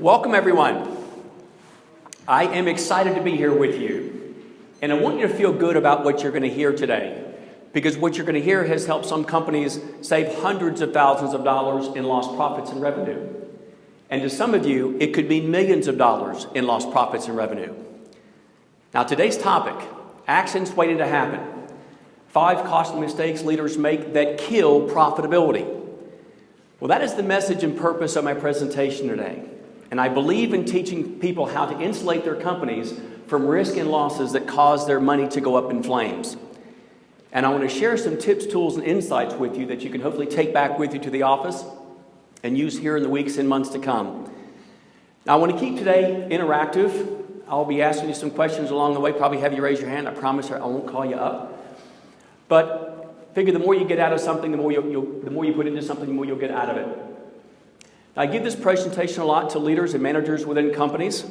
Welcome, everyone. I am excited to be here with you, and I want you to feel good about what you're going to hear today, because what you're going to hear has helped some companies save hundreds of thousands of dollars in lost profits and revenue. And to some of you, it could mean millions of dollars in lost profits and revenue. Now, today's topic, accidents waiting to happen. 5 costly mistakes leaders make that kill profitability. Well, that is the message and purpose of my presentation today. And I believe in teaching people how to insulate their companies from risk and losses that cause their money to go up in flames. And I want to share some tips, tools, and insights with you that you can hopefully take back with you to the office and use here in the weeks and months to come. Now, I want to keep today interactive. I'll be asking you some questions along the way. Probably have you raise your hand. I promise I won't call you up. But figure the more you get out of something, the more you put into something, the more you'll get out of it. Now, I give this presentation a lot to leaders and managers within companies.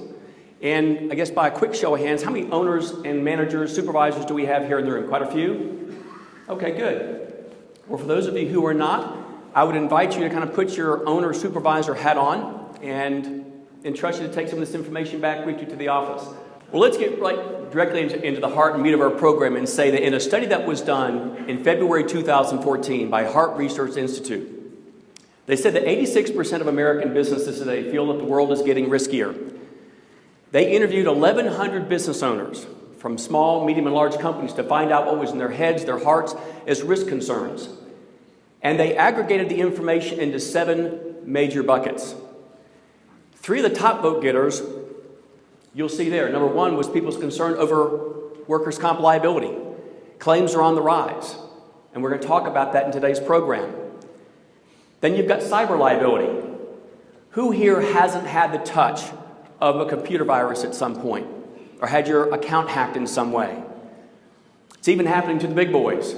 And I guess by a quick show of hands, how many owners and managers, supervisors do we have here in the room? Quite a few? Okay, good. Well, for those of you who are not, I would invite you to kind of put your owner supervisor hat on and entrust you to take some of this information back with you to the office. Well, let's get directly into the heart and meat of our program and say that in a study that was done in February 2014 by Heart Research Institute, they said that 86% of American businesses today feel that the world is getting riskier. They interviewed 1,100 business owners from small, medium, and large companies to find out what was in their heads, their hearts, as risk concerns. And they aggregated the information into 7 major buckets. 3 of the top vote getters, you'll see there. Number 1 was people's concern over workers' comp liability. Claims are on the rise, and we're going to talk about that in today's program. Then you've got cyber liability. Who here hasn't had the touch of a computer virus at some point, or had your account hacked in some way? It's even happening to the big boys,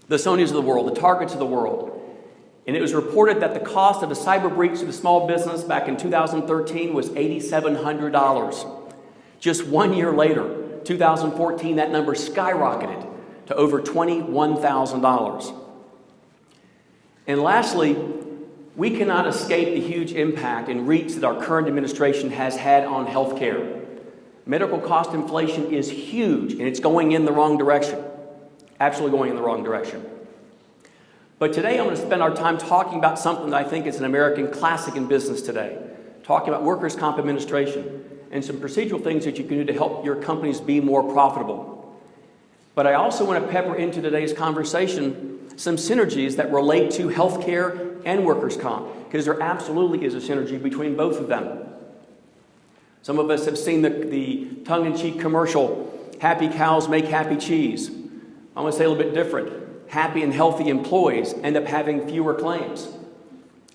the Sonys of the world, the Targets of the world. And it was reported that the cost of a cyber breach to the small business back in 2013 was $8,700. Just 1 year later, 2014, that number skyrocketed to over $21,000. And lastly, we cannot escape the huge impact and reach that our current administration has had on healthcare. Medical cost inflation is huge, and it's going in the wrong direction. Absolutely going in the wrong direction. But today I'm going to spend our time talking about something that I think is an American classic in business today. Talking about workers' comp administration and some procedural things that you can do to help your companies be more profitable. But I also want to pepper into today's conversation some synergies that relate to healthcare and workers' comp, because there absolutely is a synergy between both of them. Some of us have seen the tongue-in-cheek commercial, "Happy cows make happy cheese." I'm going to say a little bit different. Happy and healthy employees end up having fewer claims,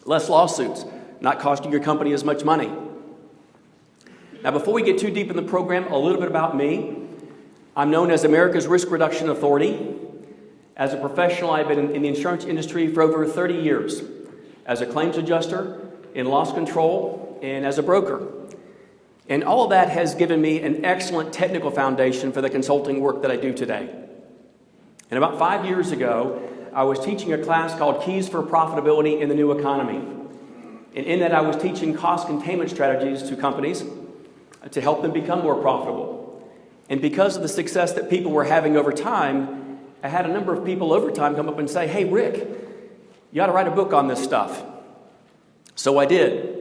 less lawsuits, not costing your company as much money. Now, before we get too deep in the program, a little bit about me. I'm known as America's Risk Reduction Authority. As a professional, I've been in the insurance industry for over 30 years, as a claims adjuster, in loss control, and as a broker. And all of that has given me an excellent technical foundation for the consulting work that I do today. And about 5 years ago, I was teaching a class called Keys for Profitability in the New Economy. And in that, I was teaching cost containment strategies to companies to help them become more profitable. And because of the success that people were having over time, I had a number of people over time come up and say, "Hey, Rick, you ought to write a book on this stuff." So I did.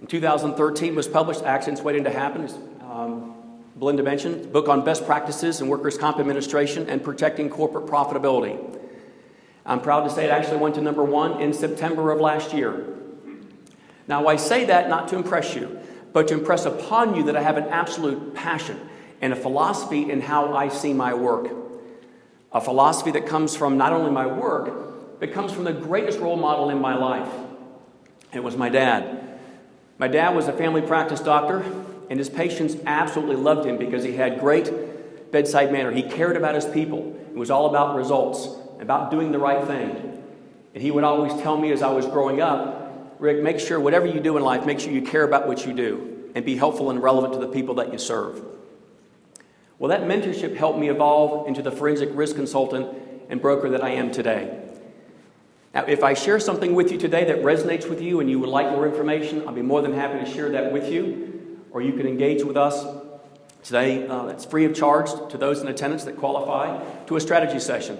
In 2013 was published, Accidents Waiting to Happen, as Belinda mentioned, a book on best practices in workers' comp administration and protecting corporate profitability. I'm proud to say it actually went to number 1 in September of last year. Now, I say that not to impress you, but to impress upon you that I have an absolute passion and a philosophy in how I see my work. A philosophy that comes from not only my work, but comes from the greatest role model in my life. It was my dad. My dad was a family practice doctor, and his patients absolutely loved him because he had great bedside manner. He cared about his people. It was all about results, about doing the right thing. And he would always tell me as I was growing up, "Rick, make sure whatever you do in life, make sure you care about what you do and be helpful and relevant to the people that you serve." Well, that mentorship helped me evolve into the forensic risk consultant and broker that I am today. Now, if I share something with you today that resonates with you and you would like more information, I'll be more than happy to share that with you. Or you can engage with us today. That's free of charge to those in attendance that qualify to a strategy session,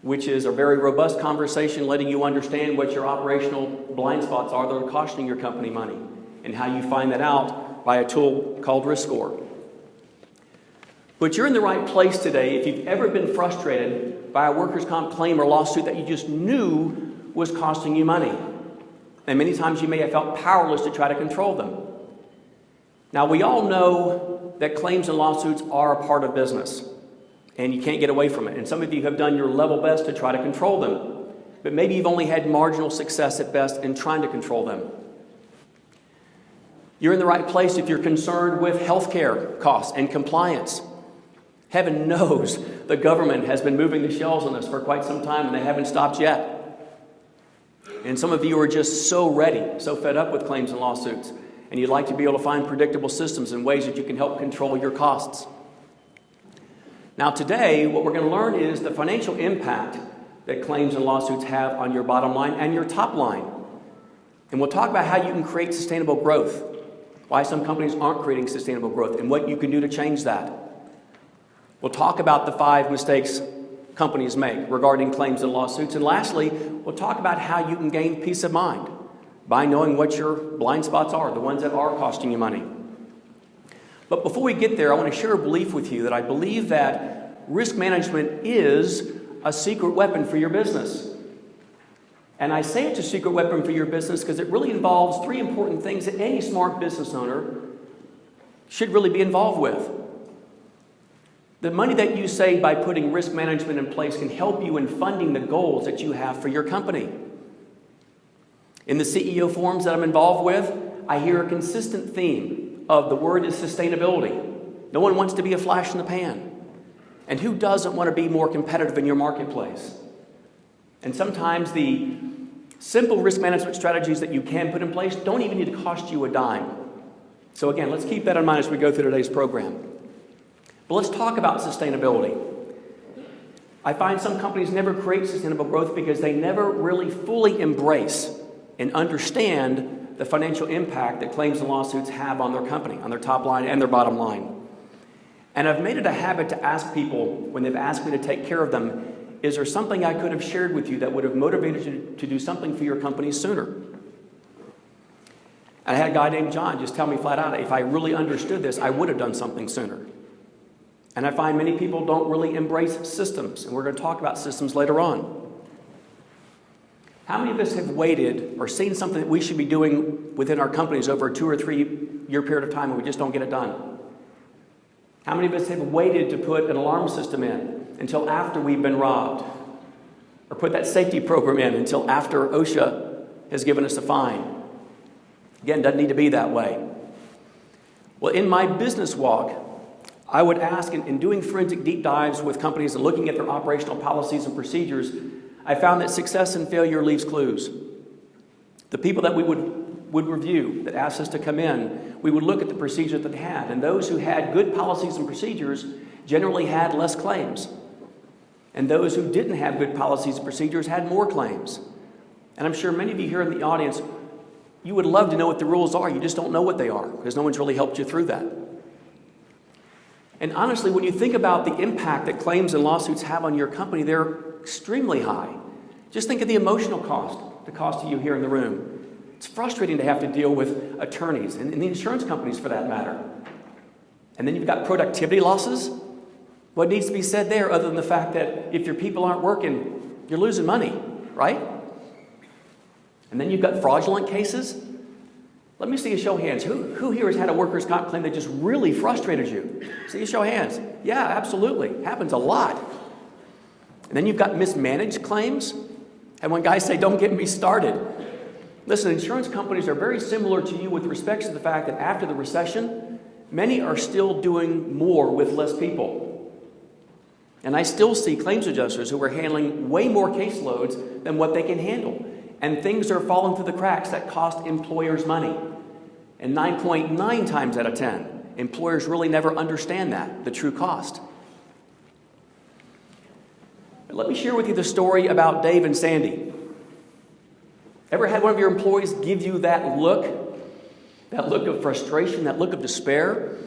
which is a very robust conversation letting you understand what your operational blind spots are that are costing your company money and how you find that out by a tool called Risk Score. But you're in the right place today if you've ever been frustrated by a workers' comp claim or lawsuit that you just knew was costing you money. And many times you may have felt powerless to try to control them. Now, we all know that claims and lawsuits are a part of business, and you can't get away from it. And some of you have done your level best to try to control them, but maybe you've only had marginal success at best in trying to control them. You're in the right place if you're concerned with healthcare costs and compliance. Heaven knows the government has been moving the shells on us for quite some time, and they haven't stopped yet. And some of you are just so ready, so fed up with claims and lawsuits, and you'd like to be able to find predictable systems and ways that you can help control your costs. Now today, what we're going to learn is the financial impact that claims and lawsuits have on your bottom line and your top line. And we'll talk about how you can create sustainable growth, why some companies aren't creating sustainable growth, and what you can do to change that. We'll talk about the 5 mistakes companies make regarding claims and lawsuits. And lastly, we'll talk about how you can gain peace of mind by knowing what your blind spots are, the ones that are costing you money. But before we get there, I want to share a belief with you that I believe that risk management is a secret weapon for your business. And I say it's a secret weapon for your business because it really involves 3 important things that any smart business owner should really be involved with. The money that you save by putting risk management in place can help you in funding the goals that you have for your company. In the CEO forums that I'm involved with, I hear a consistent theme of the word is sustainability. No one wants to be a flash in the pan. And who doesn't want to be more competitive in your marketplace? And sometimes the simple risk management strategies that you can put in place don't even need to cost you a dime. So again, let's keep that in mind as we go through today's program. But let's talk about sustainability. I find some companies never create sustainable growth because they never really fully embrace and understand the financial impact that claims and lawsuits have on their company, on their top line and their bottom line. And I've made it a habit to ask people when they've asked me to take care of them, is there something I could have shared with you that would have motivated you to do something for your company sooner? I had a guy named John just tell me flat out, if I really understood this, I would have done something sooner. And I find many people don't really embrace systems, and we're going to talk about systems later on. How many of us have waited or seen something that we should be doing within our companies over a 2 or 3 year period of time and we just don't get it done? How many of us have waited to put an alarm system in until after we've been robbed? Or put that safety program in until after OSHA has given us a fine? Again, it doesn't need to be that way. Well, in my business walk, I would ask, in doing forensic deep dives with companies and looking at their operational policies and procedures, I found that success and failure leaves clues. The people that we would review, that asked us to come in, we would look at the procedures that they had. And those who had good policies and procedures generally had less claims. And those who didn't have good policies and procedures had more claims. And I'm sure many of you here in the audience, you would love to know what the rules are. You just don't know what they are because no one's really helped you through that. And honestly, when you think about the impact that claims and lawsuits have on your company, they're extremely high. Just think of the emotional cost, the cost to you here in the room. It's frustrating to have to deal with attorneys and the insurance companies for that matter. And then you've got productivity losses. What needs to be said there other than the fact that if your people aren't working, you're losing money, right? And then you've got fraudulent cases. Let me see a show of hands. Who here has had a workers' comp claim that just really frustrated you? See a show of hands. Yeah, absolutely. Happens a lot. And then you've got mismanaged claims. And when guys say, don't get me started. Listen, insurance companies are very similar to you with respect to the fact that after the recession, many are still doing more with less people. And I still see claims adjusters who are handling way more caseloads than what they can handle. And things are falling through the cracks that cost employers money. And 9.9 times out of 10, employers really never understand that, the true cost. But let me share with you the story about Dave and Sandy. Ever had one of your employees give you that look of frustration, that look of despair?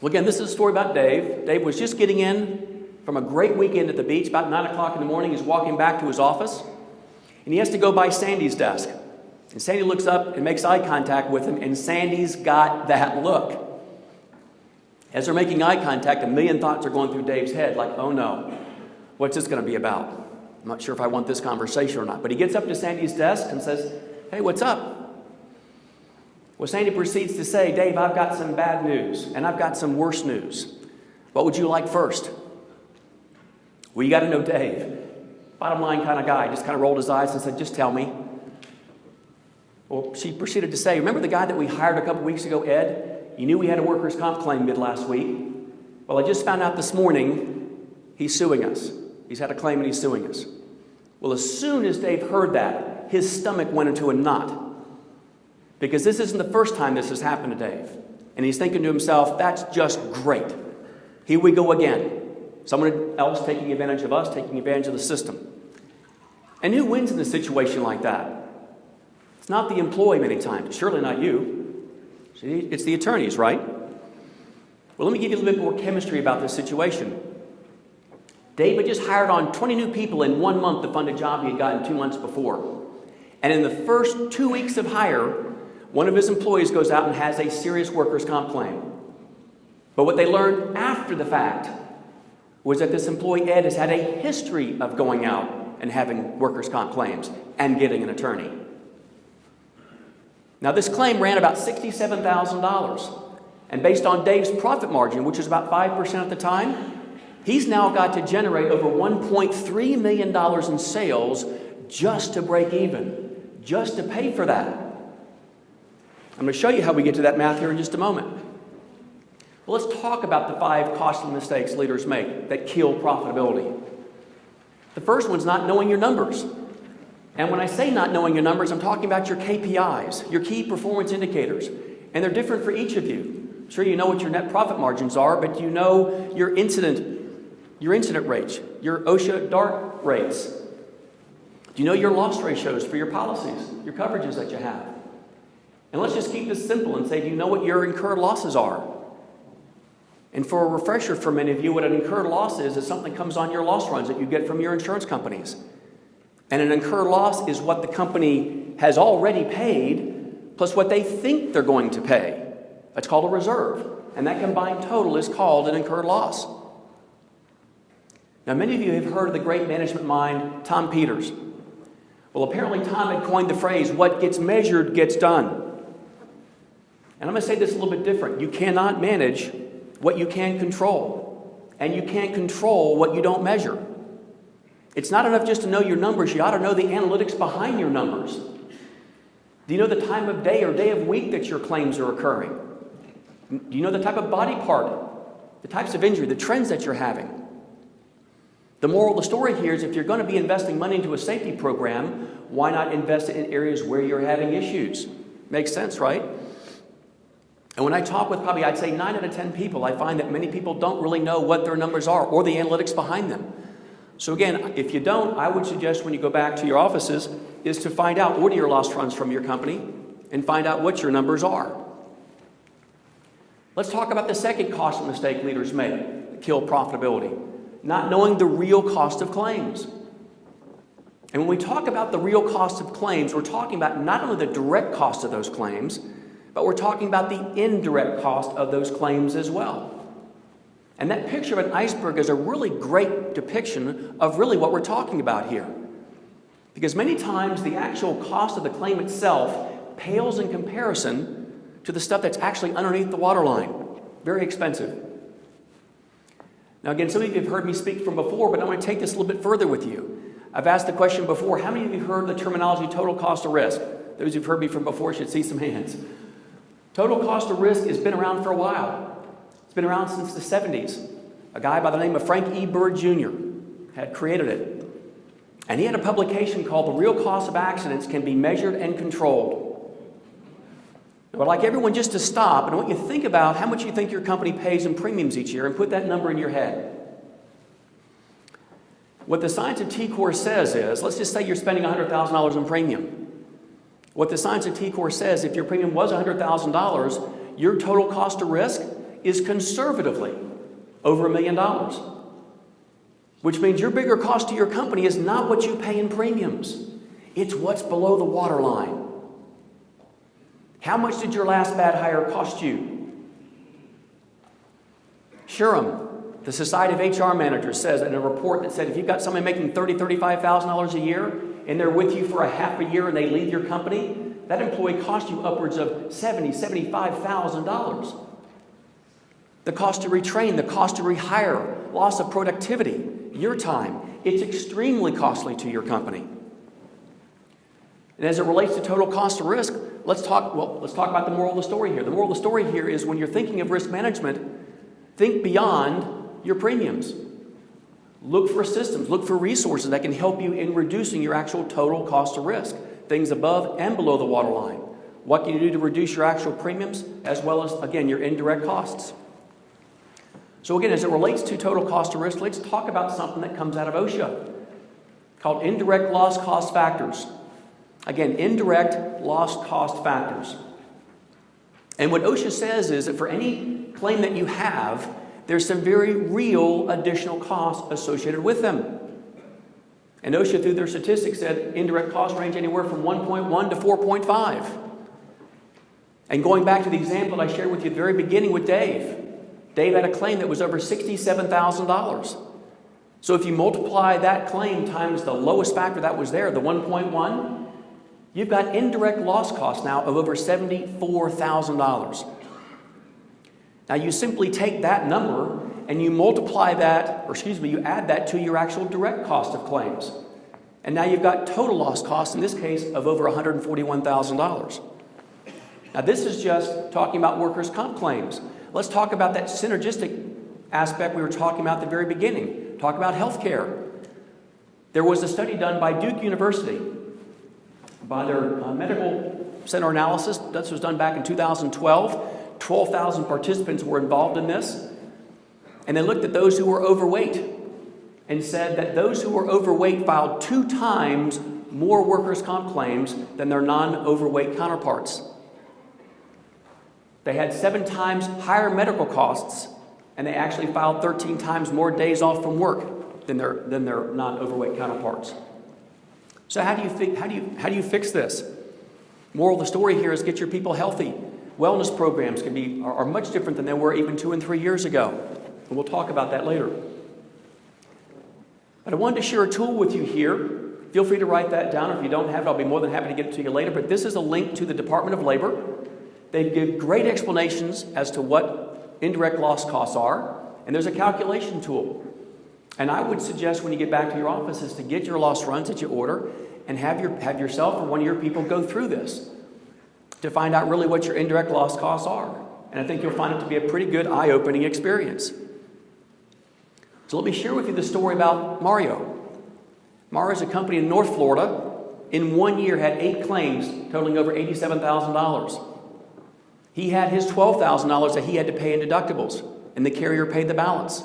Well, again, this is a story about Dave. Dave was just getting in from a great weekend at the beach. About 9 o'clock in the morning, he's walking back to his office, and he has to go by Sandy's desk. And Sandy looks up and makes eye contact with him, and Sandy's got that look. As they're making eye contact, a million thoughts are going through Dave's head, like, oh no, what's this going to be about? I'm not sure if I want this conversation or not. But he gets up to Sandy's desk and says, hey, what's up? Well, Sandy proceeds to say, Dave, I've got some bad news, and I've got some worse news. What would you like first? Well, you got to know Dave. Bottom line kind of guy, just kind of rolled his eyes and said, just tell me. Well, she proceeded to say, remember the guy that we hired a couple weeks ago, Ed? You knew we had a workers' comp claim mid last week. Well, I just found out this morning he's suing us. He's had a claim and he's suing us. Well, as soon as Dave heard that, his stomach went into a knot. Because this isn't the first time this has happened to Dave. And he's thinking to himself, that's just great. Here we go again. Someone else taking advantage of us, taking advantage of the system. And who wins in a situation like that? It's not the employee many times. Surely not you. It's the attorneys, right? Well, let me give you a little bit more chemistry about this situation. Dave had just hired on 20 new people in 1 month to fund a job he had gotten 2 months before. And in the first 2 weeks of hire, one of his employees goes out and has a serious workers' comp claim. But what they learned after the fact was that this employee, Ed, has had a history of going out and having workers' comp claims and getting an attorney. Now, this claim ran about $67,000. And based on Dave's profit margin, which is about 5% at the time, he's now got to generate over $1.3 million in sales just to break even, just to pay for that. I'm going to show you how we get to that math here in just a moment. Well, let's talk about the 5 costly mistakes leaders make that kill profitability. The first one's not knowing your numbers. And when I say not knowing your numbers, I'm talking about your KPIs, your key performance indicators. And they're different for each of you. I'm sure you know what your net profit margins are, but you know your incident rates, your OSHA DART rates. Do you know your loss ratios for your policies, your coverages that you have? And let's just keep this simple and say, do you know what your incurred losses are? And for a refresher for many of you, what an incurred loss is something comes on your loss runs that you get from your insurance companies. And an incurred loss is what the company has already paid plus what they think they're going to pay. That's called a reserve. And that combined total is called an incurred loss. Now, many of you have heard of the great management mind, Tom Peters. Well, apparently Tom had coined the phrase, what gets measured gets done. And I'm going to say this a little bit different. You cannot manage what you can't control. And you can't control what you don't measure. It's not enough just to know your numbers. You ought to know the analytics behind your numbers. Do you know the time of day or day of week that your claims are occurring? Do you know the type of body part, the types of injury, the trends that you're having? The moral of the story here is if you're going to be investing money into a safety program, why not invest it in areas where you're having issues? Makes sense, right? And when I talk with probably, I'd say 9 out of 10 people, I find that many people don't really know what their numbers are or the analytics behind them. So again, if you don't, I would suggest when you go back to your offices is to find out what are your loss runs from your company and find out what your numbers are. Let's talk about the second costly mistake leaders make that kill profitability. Not knowing the real cost of claims. And when we talk about the real cost of claims, we're talking about not only the direct cost of those claims, but we're talking about the indirect cost of those claims as well. And that picture of an iceberg is a really great depiction of really what we're talking about here. Because many times the actual cost of the claim itself pales in comparison to the stuff that's actually underneath the waterline. Very expensive. Now again, some of you have heard me speak from before, but I want to take this a little bit further with you. I've asked the question before, how many of you have heard the terminology total cost of risk? Those who've heard me from before should see some hands. Total cost of risk has been around for a while. It's been around since the 70s. A guy by the name of Frank E. Bird Jr. had created it. And he had a publication called The Real Cost of Accidents Can Be Measured and Controlled. Now, I'd like everyone just to stop and I want you to think about how much you think your company pays in premiums each year and put that number in your head. What the science of T-Core says is, let's just say you're spending $100,000 in premium. What the science of T-Core says, if your premium was $100,000, your total cost of risk is conservatively over $1 million. Which means your bigger cost to your company is not what you pay in premiums. It's what's below the waterline. How much did your last bad hire cost you? Shuram, the Society of HR Managers, says in a report that said if you've got somebody making $30,000, $35,000 a year and they're with you for a half a year and they leave your company, that employee costs you upwards of $70,000, $75,000. The cost to retrain, the cost to rehire, loss of productivity, your time, it's extremely costly to your company. And as it relates to total cost of risk, let's talk about the moral of the story here. The moral of the story here is when you're thinking of risk management, think beyond your premiums. Look for systems, look for resources that can help you in reducing your actual total cost of risk, things above and below the waterline. What can you do to reduce your actual premiums as well as, again, your indirect costs? So again, as it relates to total cost of risk, let's talk about something that comes out of OSHA called indirect loss cost factors. Again, indirect loss cost factors. And what OSHA says is that for any claim that you have, there's some very real additional costs associated with them. And OSHA, through their statistics, said indirect costs range anywhere from 1.1 to 4.5. And going back to the example I shared with you at the very beginning with Dave, Dave had a claim that was over $67,000. So if you multiply that claim times the lowest factor that was there, the 1.1, you've got indirect loss costs now of over $74,000. Now you simply take that number and you multiply that, you add that to your actual direct cost of claims. And now you've got total loss costs, in this case, of over $141,000. Now this is just talking about workers' comp claims. Let's talk about that synergistic aspect we were talking about at the very beginning. Talk about healthcare. There was a study done by Duke University by their medical center analysis. This was done back in 2012. 12,000 participants were involved in this. And they looked at those who were overweight and said that those who were overweight filed 2 times more workers' comp claims than their non-overweight counterparts. They had 7 times higher medical costs, and they actually filed 13 times more days off from work than their non-overweight counterparts. So how do you fix this? Moral of the story here is get your people healthy. Wellness programs are much different than they were even 2 and 3 years ago. And we'll talk about that later. But I wanted to share a tool with you here. Feel free to write that down. If you don't have it, I'll be more than happy to get it to you later. But this is a link to the Department of Labor. They give great explanations as to what indirect loss costs are. And there's a calculation tool. And I would suggest when you get back to your office is to get your loss runs that you order and have yourself or one of your people go through this to find out really what your indirect loss costs are. And I think you'll find it to be a pretty good eye-opening experience. So let me share with you the story about Mario. Mario is a company in North Florida. In 1 year had 8 claims totaling over $87,000. He had his $12,000 that he had to pay in deductibles, and the carrier paid the balance.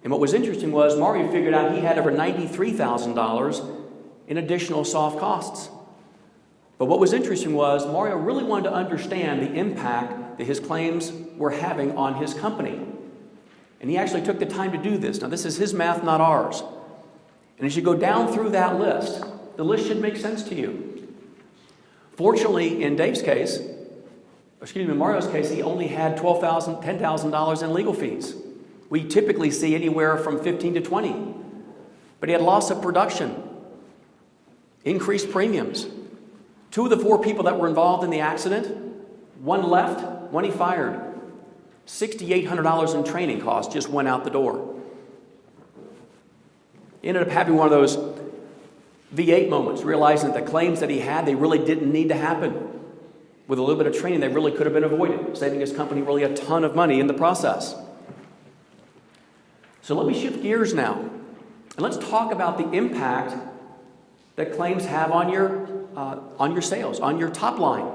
And what was interesting was Mario figured out he had over $93,000 in additional soft costs. But what was interesting was Mario really wanted to understand the impact that his claims were having on his company. And he actually took the time to do this. Now, this is his math, not ours. And as you go down through that list, the list should make sense to you. Fortunately, in Mario's case, he only had $10,000 in legal fees. We typically see anywhere from 15 to 20. But he had loss of production, increased premiums. 2 of the 4 people that were involved in the accident, one left, one he fired. $6,800 in training costs just went out the door. He ended up having one of those V8 moments, realizing that the claims that he had, they really didn't need to happen. With a little bit of training, they really could have been avoided, saving his company really a ton of money in the process. So let me shift gears now, and let's talk about the impact that claims have on your sales, on your top line.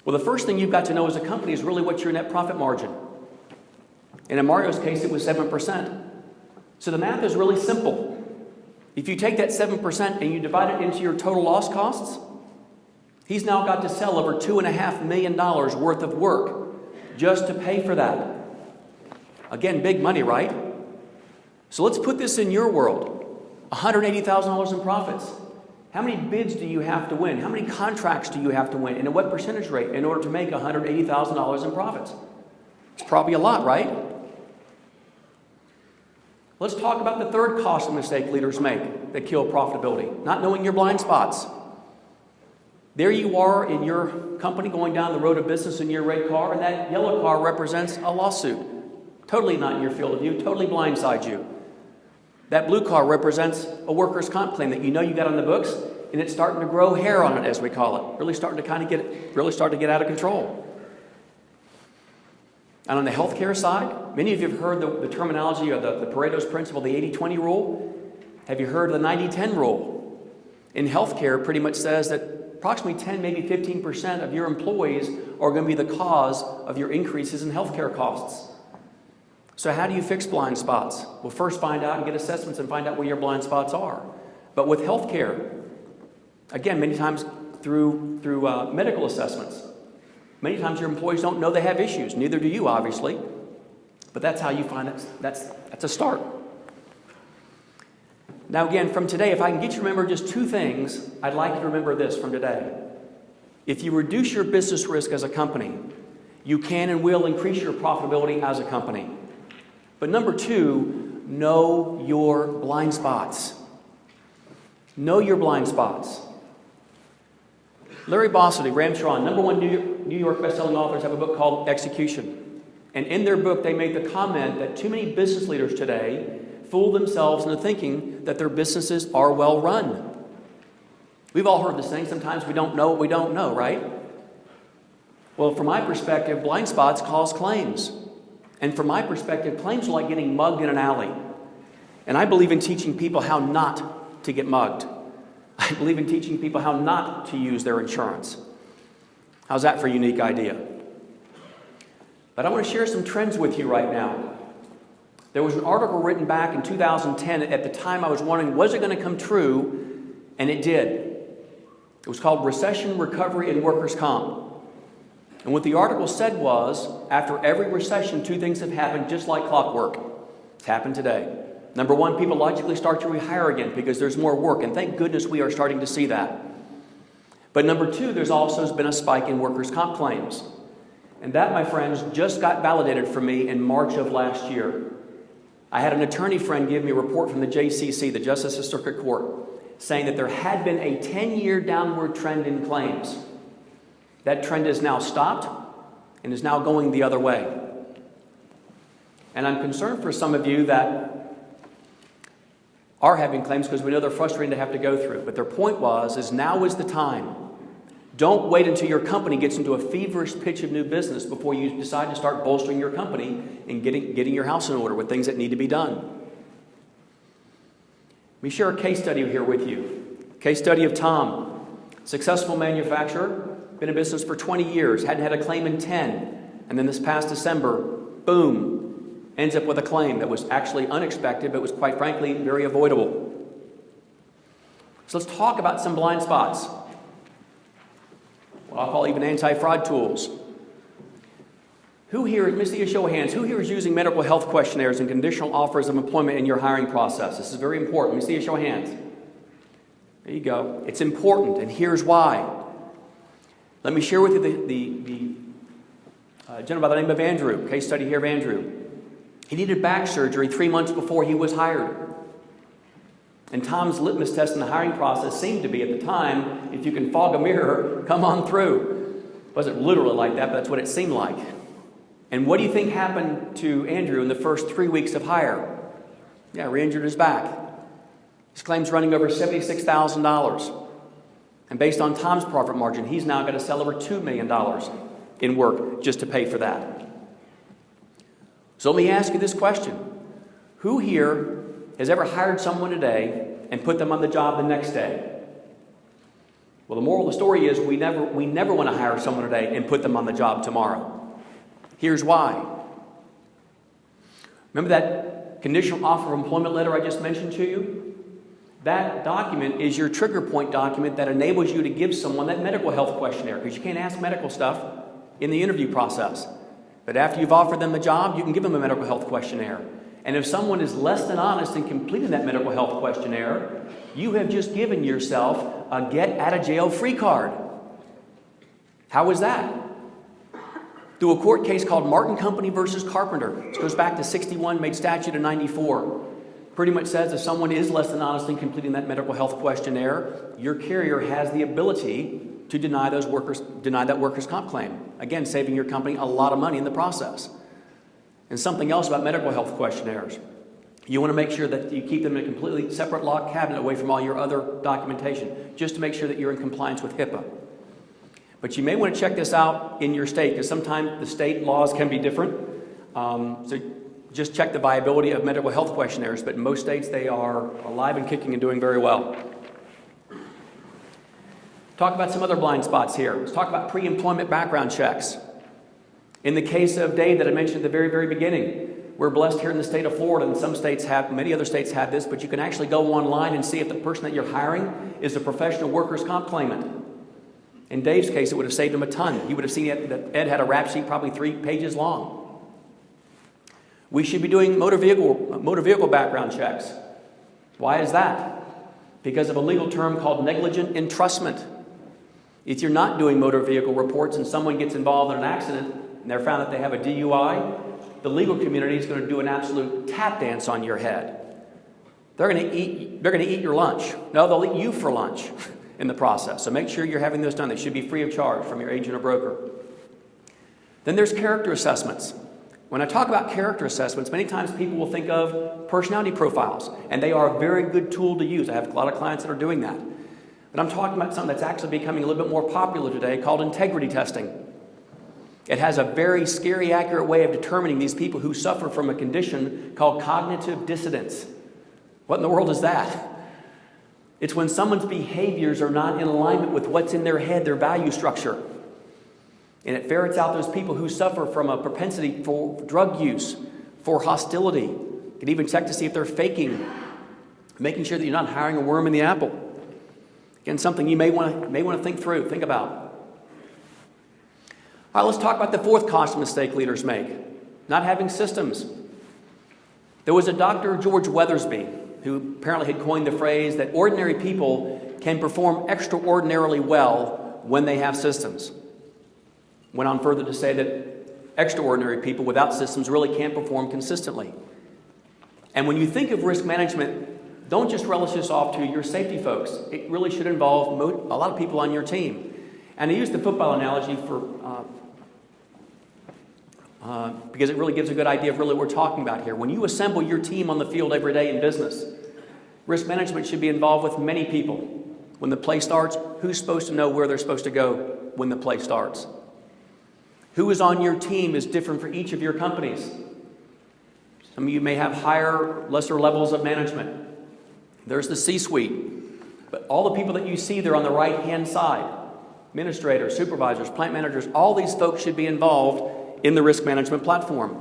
Well, the first thing you've got to know as a company is really what's your net profit margin. And in Mario's case, it was 7%. So the math is really simple. If you take that 7% and you divide it into your total loss costs, he's now got to sell over $2.5 million worth of work just to pay for that. Again, big money, right? So let's put this in your world. $180,000 in profits. How many bids do you have to win? How many contracts do you have to win? And at what percentage rate in order to make $180,000 in profits? It's probably a lot, right? Let's talk about the third costly mistake leaders make that kill profitability. Not knowing your blind spots. There you are in your company going down the road of business in your red car, and that yellow car represents a lawsuit. Totally not in your field of view, totally blindsides you. That blue car represents a workers' comp claim that you know you got on the books, and it's starting to grow hair on it, as we call it. Really starting to get out of control. And on the healthcare side, many of you have heard the terminology of the Pareto's principle, the 80-20 rule. Have you heard of the 90-10 rule? In healthcare, pretty much says that approximately 10, maybe 15% of your employees are going to be the cause of your increases in healthcare costs. So how do you fix blind spots? Well, first find out and get assessments and find out where your blind spots are. But with healthcare, again, many times through medical assessments, many times your employees don't know they have issues. Neither do you, obviously. But that's how you find it. That's a start. Now again, from today, if I can get you to remember just two things, I'd like you to remember this from today. If you reduce your business risk as a company, you can and will increase your profitability as a company. But number two, know your blind spots. Know your blind spots. Larry Bossidy, Ram Charan, #1 New York best-selling authors, have a book called Execution. And in their book, they make the comment that too many business leaders today fool themselves into thinking that their businesses are well run. We've all heard this thing. Sometimes we don't know what we don't know, right? Well, from my perspective, blind spots cause claims. And from my perspective, claims are like getting mugged in an alley. And I believe in teaching people how not to get mugged. I believe in teaching people how not to use their insurance. How's that for a unique idea? But I want to share some trends with you right now. There was an article written back in 2010. At the time, I was wondering, was it going to come true? And it did. It was called Recession, Recovery, and Workers' Comp. And what the article said was, after every recession, two things have happened just like clockwork. It's happened today. Number one, people logically start to rehire again because there's more work. And thank goodness we are starting to see that. But number two, there's also been a spike in workers' comp claims. And that, my friends, just got validated for me in March of last year. I had an attorney friend give me a report from the JCC, the Justice Circuit Court, saying that there had been a 10-year downward trend in claims. That trend has now stopped and is now going the other way. And I'm concerned for some of you that are having claims because we know they're frustrating to have to go through. But their point is now is the time. Don't wait until your company gets into a feverish pitch of new business before you decide to start bolstering your company and getting your house in order with things that need to be done. Let me share a case study here with you. Case study of Tom, successful manufacturer, been in business for 20 years, hadn't had a claim in 10, and then this past December, boom, ends up with a claim that was actually unexpected, but was quite frankly very avoidable. So let's talk about some blind spots. What I'll call even anti-fraud tools. Who here, let me see a show of hands, who here is using medical health questionnaires and conditional offers of employment in your hiring process? This is very important. Let me see a show of hands. There you go. It's important, and here's why. Let me share with you the gentleman by the name of Andrew, case study here of Andrew. He needed back surgery 3 months before he was hired. And Tom's litmus test in the hiring process seemed to be, at the time, if you can fog a mirror, come on through. It wasn't literally like that, but that's what it seemed like. And what do you think happened to Andrew in the first 3 weeks of hire? Yeah, re-injured his back. His claim's running over $76,000. And based on Tom's profit margin, he's now going to sell over $2 million in work just to pay for that. So let me ask you this question. Who here has ever hired someone today and put them on the job the next day? Well, the moral of the story is we never want to hire someone today and put them on the job tomorrow. Here's why. Remember conditional offer of employment letter I just mentioned to you, that document is your trigger point document that enables you to give someone that medical health questionnaire, because you can't ask medical stuff in the interview process. But after you've offered them the job, you can give them a medical health questionnaire. And if someone is less than honest in completing that medical health questionnaire, you have just given yourself a get-out-of-jail-free card. How is that? Through a court case called Martin Company versus Carpenter. This goes back to 61, made statute in 94. Pretty much says if someone is less than honest in completing that medical health questionnaire, your carrier has the ability to deny that workers' comp claim. Again, saving your company a lot of money in the process. And something else about medical health questionnaires. You want to make sure that you keep them in a completely separate locked cabinet away from all your other documentation, just to make sure that you're in compliance with HIPAA. But you may want to check this out in your state, because sometimes the state laws can be different. So just check the viability of medical health questionnaires, but in most states they are alive and kicking and doing very well. Talk about some other blind spots here. Let's talk about pre-employment background checks. In the case of Dave that I mentioned at the very, very beginning, we're blessed here in the state of Florida, and some states have, many other states have this, but you can actually go online and see if the person that you're hiring is a professional workers' comp claimant. In Dave's case, it would have saved him a ton. He would have seen that Ed had a rap sheet probably 3 pages long. We should be doing motor vehicle background checks. Why is that? Because of a legal term called negligent entrustment. If you're not doing motor vehicle reports and someone gets involved in an accident and they're found that they have a DUI, the legal community is going to do an absolute tap dance on your head. They're going to eat your lunch. No, they'll eat you for lunch in the process. So make sure you're having those done. They should be free of charge from your agent or broker. Then there's character assessments. When I talk about character assessments, many times people will think of personality profiles, and they are a very good tool to use. I have a lot of clients that are doing that. But I'm talking about something that's actually becoming a little bit more popular today called integrity testing. It has a very scary, accurate way of determining these people who suffer from a condition called cognitive dissonance. What in the world is that? It's when someone's behaviors are not in alignment with what's in their head, their value structure. And it ferrets out those people who suffer from a propensity for drug use, for hostility. You can even check to see if they're faking, making sure that you're not hiring a worm in the apple. Again, something you may want to think about. All right, let's talk about the fourth common mistake leaders make, not having systems. There was a Dr. George Weathersby who apparently had coined the phrase that ordinary people can perform extraordinarily well when they have systems. Went on further to say that extraordinary people without systems really can't perform consistently. And when you think of risk management, don't just relish this off to your safety folks. It really should involve a lot of people on your team. And I use the football analogy because it really gives a good idea of really what we're talking about here. When you assemble your team on the field every day in business, risk management should be involved with many people. When the play starts, who's supposed to know where they're supposed to go when the play starts? Who is on your team is different for each of your companies. Some of you may have higher, lesser levels of management. There's the C-suite. But all the people that you see there on the right-hand side, administrators, supervisors, plant managers, all these folks should be involved in the risk management platform.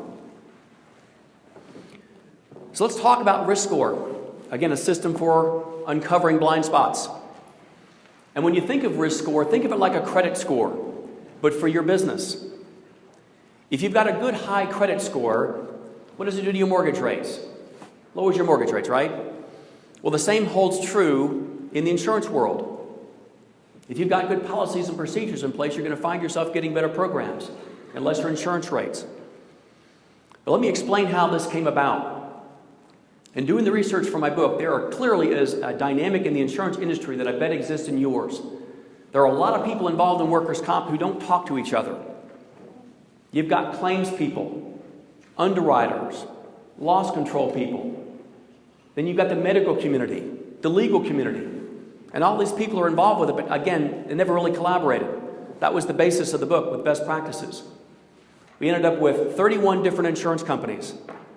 So let's talk about risk score. Again, a system for uncovering blind spots. And when you think of risk score, think of it like a credit score, but for your business. If you've got a good high credit score, what does it do to your mortgage rates? Lowers your mortgage rates, right? Well, the same holds true in the insurance world. If you've got good policies and procedures in place, you're going to find yourself getting better programs and lesser insurance rates. But let me explain how this came about. In doing the research for my book, there clearly is a dynamic in the insurance industry that I bet exists in yours. There are a lot of people involved in workers' comp who don't talk to each other. You've got claims people, underwriters, loss control people. Then you've got the medical community, the legal community. And all these people are involved with it, but again, they never really collaborated. That was the basis of the book with best practices. We ended up with 31 different insurance companies,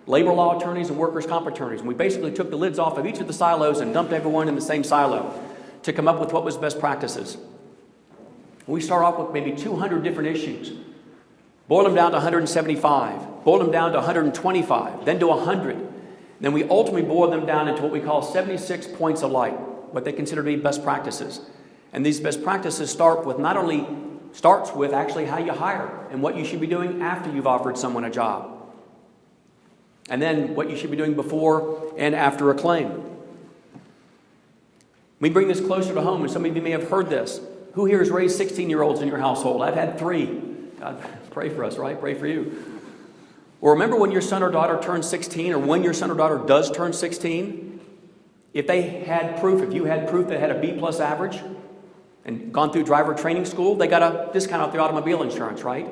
labor law attorneys and workers' comp attorneys. And we basically took the lids off of each of the silos and dumped everyone in the same silo to come up with what was best practices. We start off with maybe 200 different issues. Boil them down to 175, boil them down to 125, then to 100. Then we ultimately boil them down into what we call 76 points of light, what they consider to be best practices. And these best practices starts with actually how you hire and what you should be doing after you've offered someone a job. And then what you should be doing before and after a claim. We bring this closer to home, and some of you may have heard this. Who here has raised 16-year-olds in your household? I've had 3. God, pray for us, right? Pray for you. Or remember when your son or daughter turns 16, or when your son or daughter does turn 16, if you had proof they had a B+ average and gone through driver training school, they got a discount off their automobile insurance, right?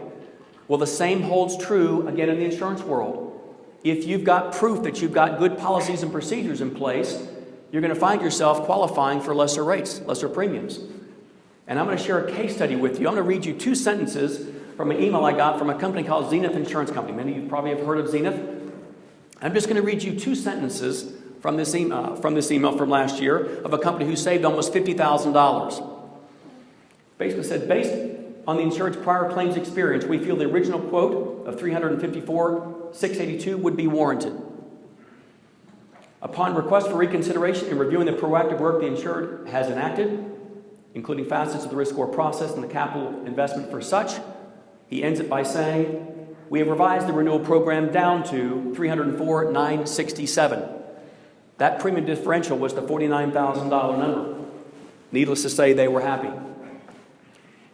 Well, the same holds true again in the insurance world. If you've got proof that you've got good policies and procedures in place, you're going to find yourself qualifying for lesser rates, lesser premiums. And I'm going to share a case study with you. I'm going to read you 2 sentences from an email I got from a company called Zenith Insurance Company. Many of you probably have heard of Zenith. I'm just going to read you 2 sentences from this email from last year of a company who saved almost $50,000. Basically said, based on the insured's prior claims experience, we feel the original quote of $354,682 would be warranted. Upon request for reconsideration and reviewing the proactive work the insured has enacted, including facets of the risk score process and the capital investment for such, he ends it by saying, we have revised the renewal program down to $304,967. That premium differential was the $49,000 number. Needless to say, they were happy.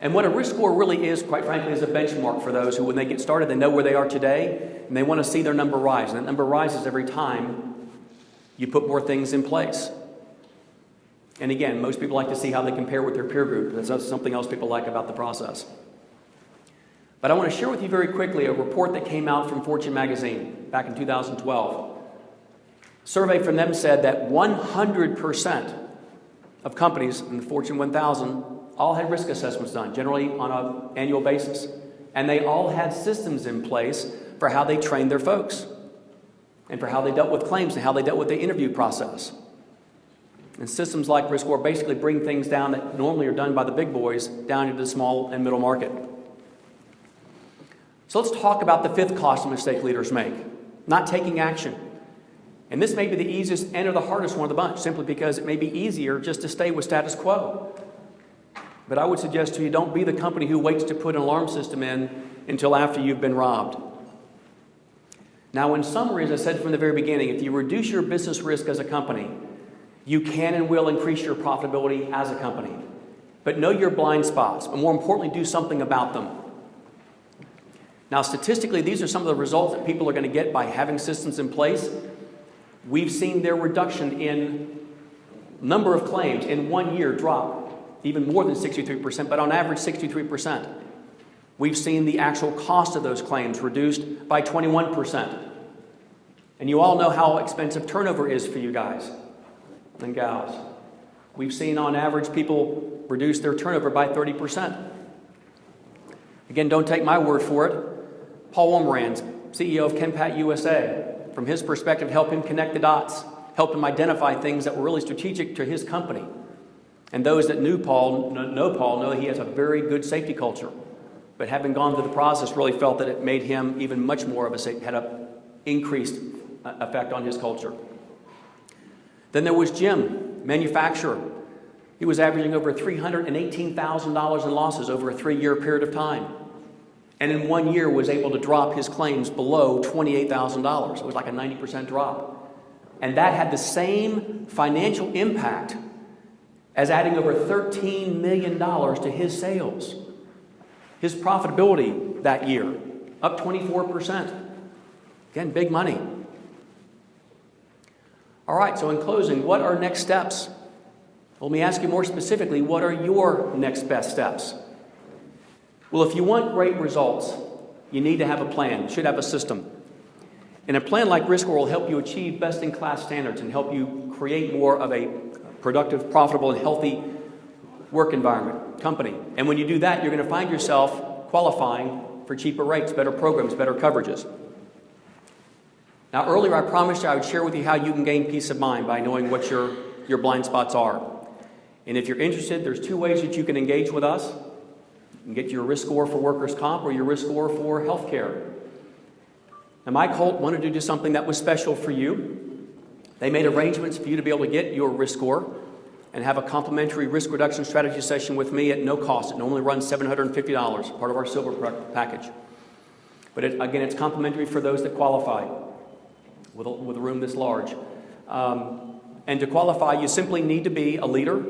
And what a risk score really is, quite frankly, is a benchmark for those who, when they get started, they know where they are today, and they want to see their number rise. And that number rises every time you put more things in place. And again, most people like to see how they compare with their peer group. That's something else people like about the process. But I want to share with you very quickly a report that came out from Fortune magazine back in 2012. A survey from them said that 100% of companies in the Fortune 1000 all had risk assessments done, generally on an annual basis. And they all had systems in place for how they trained their folks and for how they dealt with claims and how they dealt with the interview process. And systems like risk score basically bring things down that normally are done by the big boys down into the small and middle market. So let's talk about the 5th costly mistake leaders make, not taking action. And this may be the easiest and or the hardest one of the bunch, simply because it may be easier just to stay with status quo. But I would suggest to you, don't be the company who waits to put an alarm system in until after you've been robbed. Now, in summary, as I said from the very beginning, if you reduce your business risk as a company, you can and will increase your profitability as a company. But know your blind spots, and more importantly, do something about them. Now, statistically, these are some of the results that people are going to get by having systems in place. We've seen their reduction in number of claims in 1 year drop even more than 63%, but on average 63%. We've seen the actual cost of those claims reduced by 21%. And you all know how expensive turnover is for you guys and gals. We've seen on average people reduce their turnover by 30%. Again, don't take my word for it. Paul Womerand, CEO of Kenpat USA, from his perspective, help him connect the dots, help him identify things that were really strategic to his company. And those that know Paul know he has a very good safety culture. But having gone through the process, really felt that it made him even much more of had an increased effect on his culture. Then there was Jim, manufacturer. He was averaging over $318,000 in losses over a 3-year period of time. And in 1 year was able to drop his claims below $28,000. It was like a 90% drop. And that had the same financial impact as adding over $13 million to his sales. His profitability that year, up 24%. Again, big money. All right, so in closing, what are next steps? Well, let me ask you more specifically, what are your next best steps? Well, if you want great results, you need to have a plan. You should have a system. And a plan like Risk Score will help you achieve best-in-class standards and help you create more of a productive, profitable, and healthy work environment, company. And when you do that, you're going to find yourself qualifying for cheaper rates, better programs, better coverages. Now, earlier I promised you I would share with you how you can gain peace of mind by knowing what your blind spots are. And if you're interested, there's 2 ways that you can engage with us. You can get your risk score for workers' comp or your risk score for health care. Now, my cult wanted to do something that was special for you. They made arrangements for you to be able to get your risk score and have a complimentary risk reduction strategy session with me at no cost. It normally runs $750, part of our silver package. But again, it's complimentary for those that qualify with a room this large. And to qualify, you simply need to be a leader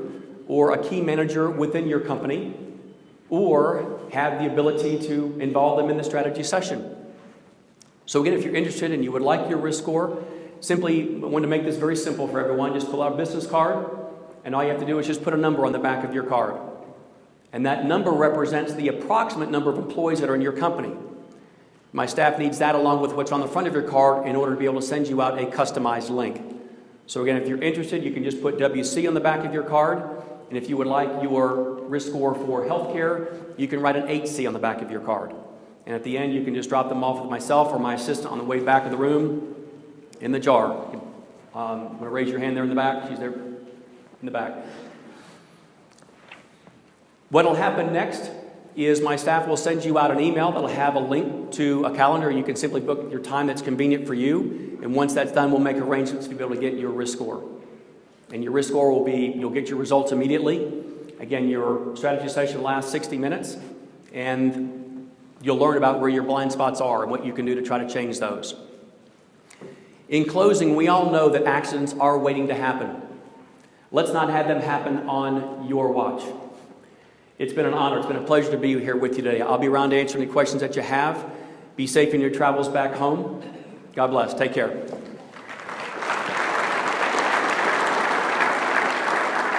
or a key manager within your company, or have the ability to involve them in the strategy session. So again, if you're interested and you would like your risk score, simply want to make this very simple for everyone. Just pull out a business card, and all you have to do is just put a number on the back of your card. And that number represents the approximate number of employees that are in your company. My staff needs that along with what's on the front of your card in order to be able to send you out a customized link. So again, if you're interested, you can just put WC on the back of your card. And if you would like your risk score for healthcare, you can write an 8C on the back of your card. And at the end, you can just drop them off with myself or my assistant on the way back of the room in the jar. I'm going to raise your hand there in the back. She's there in the back. What will happen next is my staff will send you out an email that will have a link to a calendar. You can simply book your time that's convenient for you. And once that's done, we'll make arrangements to be able to get your risk score. And your risk score will be, you'll get your results immediately. Again, your strategy session lasts 60 minutes, and you'll learn about where your blind spots are and what you can do to try to change those. In closing, we all know that accidents are waiting to happen. Let's not have them happen on your watch. It's been an honor. It's been a pleasure to be here with you today. I'll be around to answer any questions that you have. Be safe in your travels back home. God bless. Take care.